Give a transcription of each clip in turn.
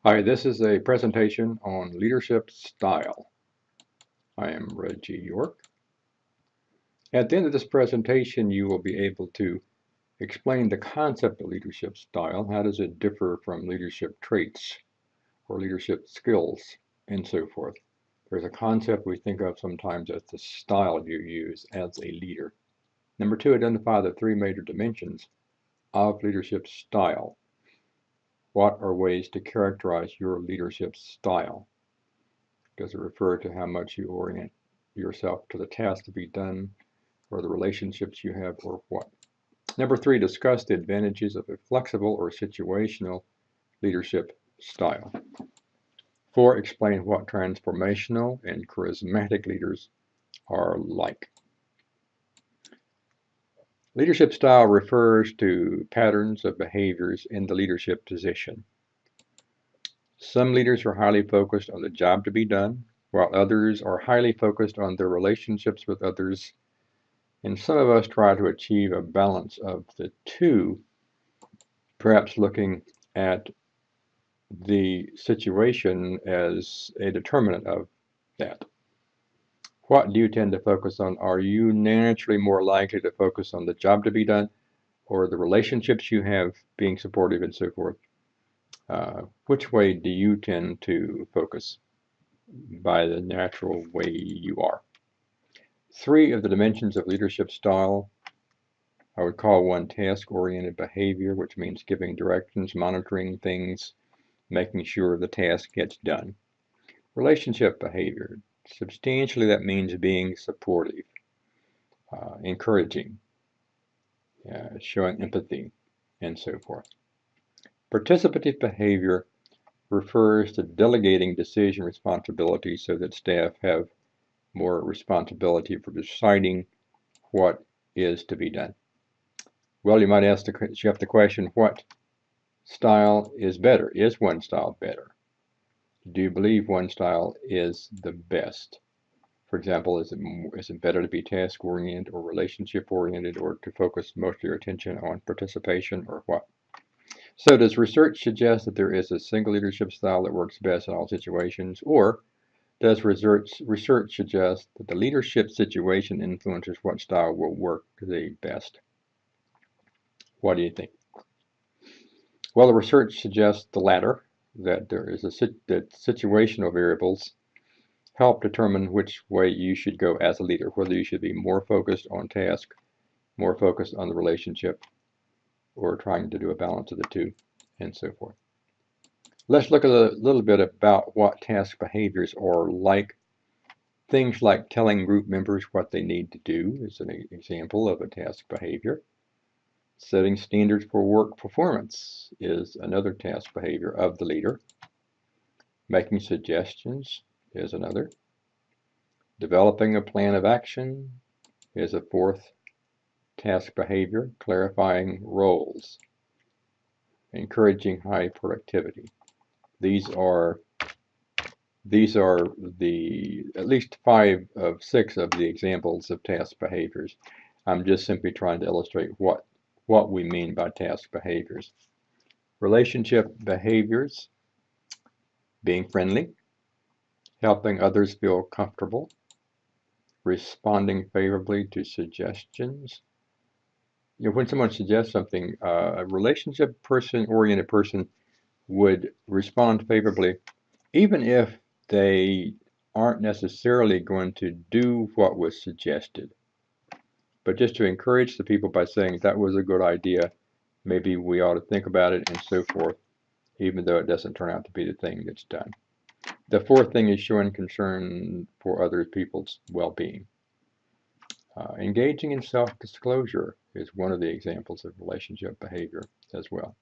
Hi, this is a presentation on leadership style. I am Reggie York. At the end of this presentation, you will be able to explain the concept of leadership style. How does it differ from leadership traits or leadership skills and so forth? There's a concept we think of sometimes as the style you use as a leader. Number two, identify the three major dimensions of leadership style. What are ways to characterize your leadership style? Does it refer to how much you orient yourself to the task to be done, or the relationships you have, or what? Number three, discuss the advantages of a flexible or situational leadership style. Four, explain what transformational and charismatic leaders are like. Leadership style refers to patterns of behaviors in the leadership position. Some leaders are highly focused on the job to be done, while others are highly focused on their relationships with others, and some of us try to achieve a balance of the two, perhaps looking at the situation as a determinant of that. What do you tend to focus on? Are you naturally more likely to focus on the job to be done, or the relationships you have being supportive and so forth? Which way do you tend to focus by the natural way you are? Three of the dimensions of leadership style, I would call one task-oriented behavior, which means giving directions, monitoring things, making sure the task gets done. Relationship behavior, substantially that means being supportive, encouraging, showing empathy, and so forth. Participative behavior refers to delegating decision responsibility so that staff have more responsibility for deciding what is to be done. Well, you might ask yourself the question, what style is better? Is one style better? Do you believe one style is the best? For example, is it better to be task-oriented or relationship-oriented, or to focus most of your attention on participation, or what? So does research suggest that there is a single leadership style that works best in all situations, or does research suggest that the leadership situation influences what style will work the best? What do you think? Well, the research suggests the latter, that that situational variables help determine which way you should go as a leader, whether you should be more focused on task, more focused on the relationship, or trying to do a balance of the two, and so forth. Let's look a little bit about what task behaviors are like. Things like telling group members what they need to do is an example of a task behavior. Setting standards for work performance is another task behavior of the leader. Making suggestions is another. Developing a plan of action is a fourth task behavior. Clarifying roles. Encouraging high productivity. These are the at least 5 of 6 of the examples of task behaviors. I'm just simply trying to illustrate what we mean by task behaviors. Relationship behaviors, being friendly, helping others feel comfortable, responding favorably to suggestions. When someone suggests something, a relationship oriented person would respond favorably, even if they aren't necessarily going to do what was suggested. But just to encourage the people by saying that was a good idea, maybe we ought to think about it, and so forth, even though it doesn't turn out to be the thing that's done. The fourth thing is showing concern for other people's well-being. Engaging in self-disclosure is one of the examples of relationship behavior as well.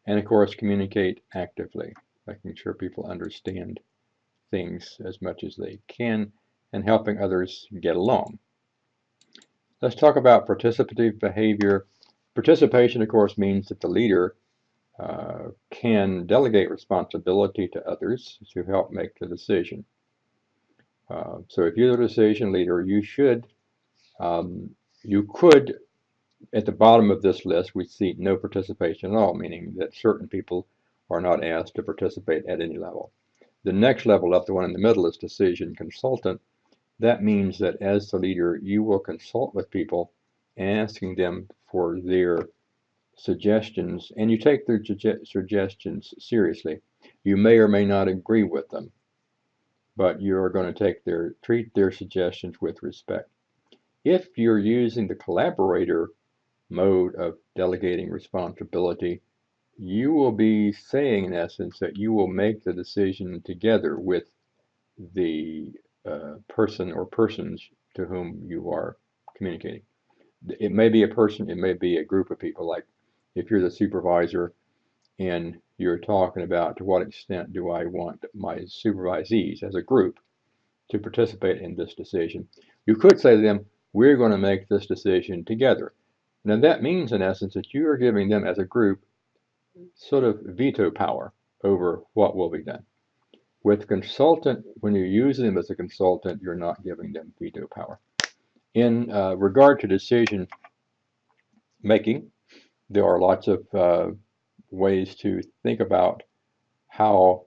And of course, communicate actively, making sure people understand things as much as they can and helping others get along. Let's talk about participative behavior. Participation, of course, means that the leader can delegate responsibility to others to help make the decision. So if you're the decision leader, you could, at the bottom of this list, we see no participation at all, meaning that certain people are not asked to participate at any level. The next level up, the one in the middle, is decision consultant. That means that as the leader, you will consult with people, asking them for their suggestions, and you take their suggestions seriously. You may or may not agree with them, but you're going to treat their suggestions with respect. If you're using the collaborator mode of delegating responsibility, you will be saying, in essence, that you will make the decision together with the person or persons to whom you are communicating. It may be a person, it may be a group of people. Like if you're the supervisor and you're talking about to what extent do I want my supervisees as a group to participate in this decision, you could say to them, we're going to make this decision together. Now that means, in essence, that you are giving them as a group sort of veto power over what will be done. With consultant, when you're using them as a consultant, you're not giving them veto power. In regard to decision making, there are lots of ways to think about how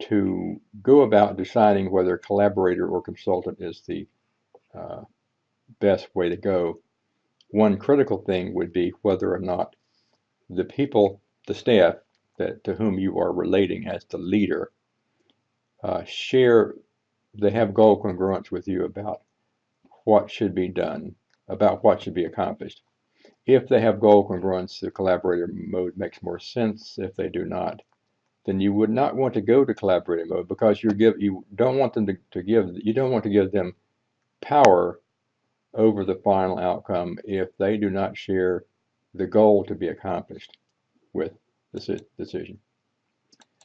to go about deciding whether collaborator or consultant is the best way to go. One critical thing would be whether or not the people, the staff to whom you are relating as the leader, they have goal congruence with you about what should be done, about what should be accomplished. If they have goal congruence, the collaborator mode makes more sense. If they do not, then you would not want to go to collaborator mode, because you don't want them you don't want to give them power over the final outcome if they do not share the goal to be accomplished with the decision.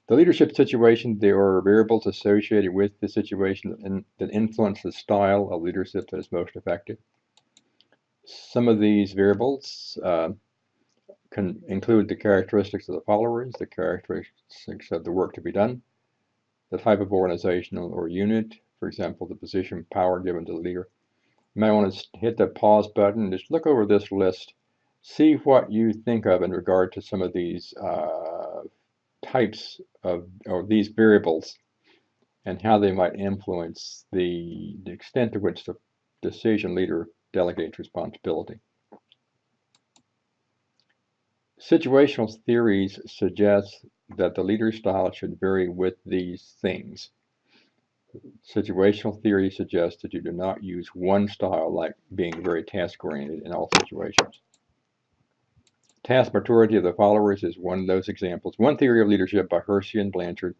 The leadership situation, there are variables associated with the situation that influence the style of leadership that is most effective. Some of these variables can include the characteristics of the followers, the characteristics of the work to be done, the type of organizational or unit, for example, the position power given to the leader. You might want to hit the pause button and just look over this list, see what you think of in regard to some of these types of, or these variables, and how they might influence the extent to which the decision leader delegates responsibility. Situational theories suggest that the leader style should vary with these things. Situational theory suggests that you do not use one style, like being very task-oriented in all situations. Task maturity of the followers is one of those examples. One theory of leadership by Hershey and Blanchard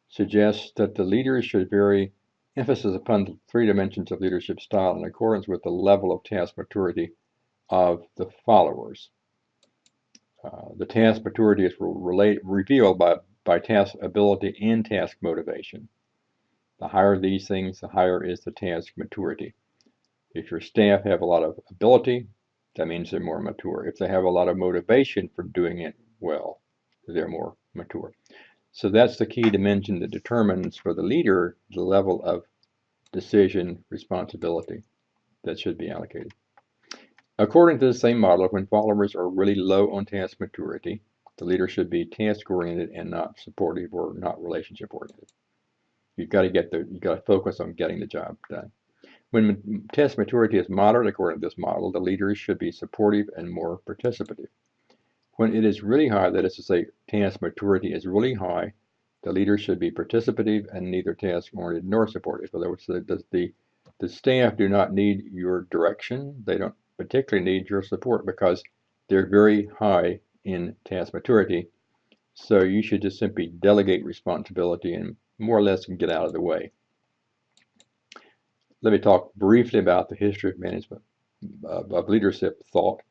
suggests that the leaders should vary emphasis upon the three dimensions of leadership style in accordance with the level of task maturity of the followers. The task maturity is revealed by task ability and task motivation. The higher these things, the higher is the task maturity. If your staff have a lot of ability, that means they're more mature. If they have a lot of motivation for doing it well, they're more mature. So that's the key dimension that determines for the leader the level of decision responsibility that should be allocated. According to the same model, when followers are really low on task maturity, the leader should be task-oriented and not supportive or not relationship-oriented. You've got to focus on getting the job done. When task maturity is moderate, according to this model, the leaders should be supportive and more participative. When it is really high, that is to say, task maturity is really high, the leader should be participative and neither task-oriented nor supportive. In other words, the staff do not need your direction. They don't particularly need your support because they're very high in task maturity. So you should just simply delegate responsibility and more or less get out of the way. Let me talk briefly about the history of management, of leadership thought.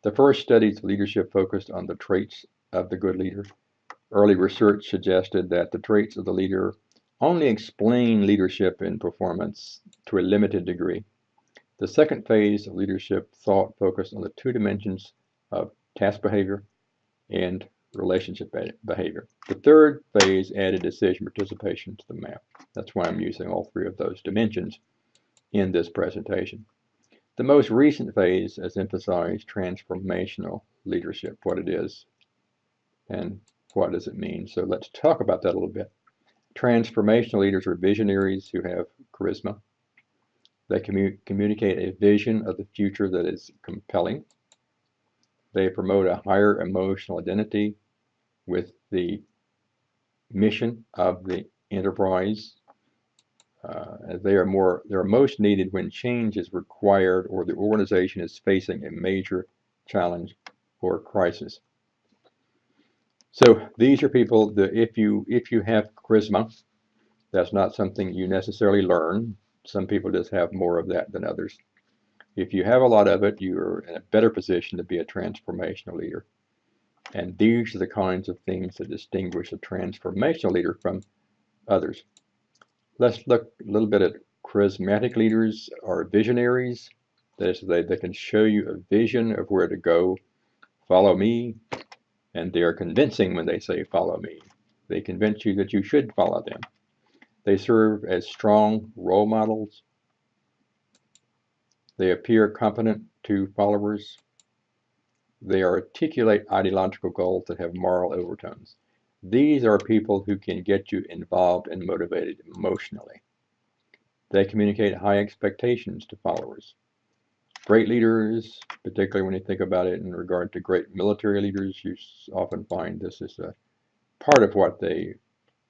The first studies of leadership focused on the traits of the good leader. Early research suggested that the traits of the leader only explain leadership and performance to a limited degree. The second phase of leadership thought focused on the two dimensions of task behavior and relationship behavior. The third phase added decision participation to the map. That's why I'm using all three of those dimensions in this presentation. The most recent phase has emphasized transformational leadership, what it is and what does it mean? So let's talk about that a little bit. Transformational leaders are visionaries who have charisma. They communicate a vision of the future that is compelling. They promote a higher emotional identity with the mission of the enterprise. They are most needed when change is required or the organization is facing a major challenge or crisis. So these are people that if you have charisma, that's not something you necessarily learn. Some people just have more of that than others. If you have a lot of it, you're in a better position to be a transformational leader. And these are the kinds of things that distinguish a transformational leader from others. Let's look a little bit at charismatic leaders or visionaries. That is, they can show you a vision of where to go. Follow me. And they are convincing when they say, follow me. They convince you that you should follow them. They serve as strong role models. They appear competent to followers. They articulate ideological goals that have moral overtones. These are people who can get you involved and motivated emotionally. They communicate high expectations to followers. Great leaders, particularly when you think about it in regard to great military leaders, you often find this is a part of what they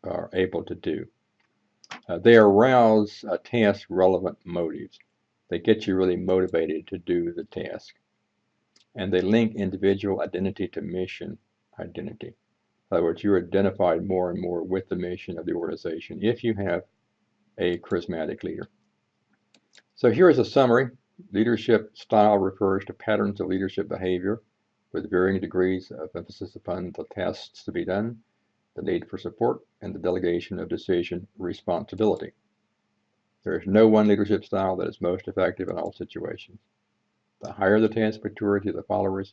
are able to do. They arouse task-relevant motives. They get you really motivated to do the task. And they link individual identity to mission identity. In other words, you're identified more and more with the mission of the organization if you have a charismatic leader. So here is a summary. Leadership style refers to patterns of leadership behavior with varying degrees of emphasis upon the tasks to be done, the need for support, and the delegation of decision responsibility. There is no one leadership style that is most effective in all situations. The higher the task maturity of the followers,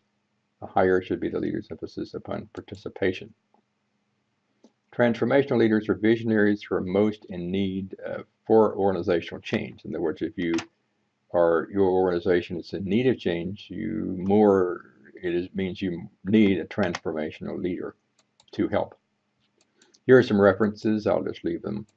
the higher should be the leader's emphasis upon participation. Transformational leaders are visionaries who are most in need for organizational change. In other words, if your organization is in need of change, means you need a transformational leader to help. Here are some references. I'll just leave them